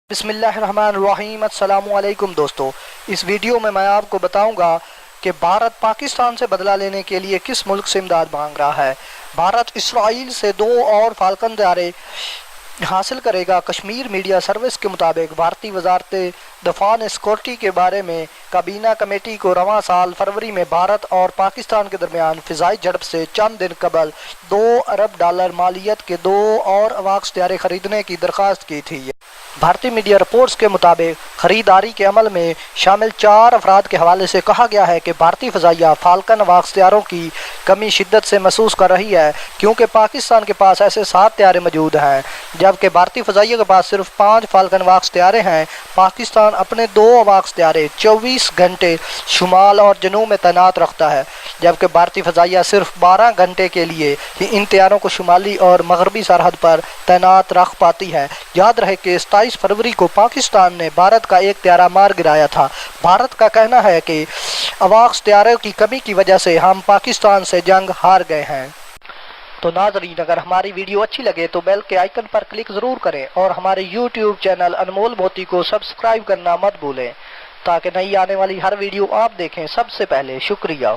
بسم اللہ الرحمن الرحیم۔ السلام علیکم دوستو، اس ویڈیو میں آپ کو بتاؤں گا کہ بھارت پاکستان سے بدلہ لینے کے لیے کس ملک سے امداد مانگ رہا ہے۔ بھارت اسرائیل سے 2 اور فالکن طیارے حاصل کرے گا۔ کشمیر میڈیا سروس کے مطابق بھارتی وزارت دفاع نے سیکورٹی کے بارے میں کابینہ کمیٹی کو رواں سال فروری میں بھارت اور پاکستان کے درمیان فضائی جھڑپ سے چند دن قبل $2 ارب مالیت کے 2 اور عواقس طیارے خریدنے کی درخواست کی تھی۔ بھارتی میڈیا رپورٹس کے مطابق خریداری کے عمل میں شامل 4 افراد کے حوالے سے کہا گیا ہے کہ بھارتی فضائیہ فالکن عواقس طیاروں کی کمی شدت سے محسوس کر رہی ہے، کیونکہ پاکستان کے پاس ایسے 7 طیارے موجود ہیں، جبکہ بھارتی فضائیہ کے پاس صرف 5 فالکن عواقس طیارے ہیں۔ پاکستان اپنے 2 عواقس طیارے 24 گھنٹے شمال اور جنوب میں تعینات رکھتا ہے، جبکہ بھارتی فضائیہ صرف 12 گھنٹے کے لیے ہی ان طیاروں کو شمالی اور مغربی سرحد پر تعینات رکھ پاتی ہے۔ یاد رہے کہ 27 فروری کو پاکستان نے بھارت کا ایک طیارہ مار گرایا تھا۔ بھارت کا کہنا ہے کہ عواقس طیاروں کی کمی کی وجہ سے ہم پاکستان سے جنگ ہار گئے ہیں۔ تو ناظرین، اگر ہماری ویڈیو اچھی لگے تو بیل کے آئیکن پر کلک ضرور کریں اور ہمارے یوٹیوب چینل انمول موتی کو سبسکرائب کرنا مت بھولیں تاکہ نئی آنے والی ہر ویڈیو آپ دیکھیں سب سے پہلے۔ شکریہ۔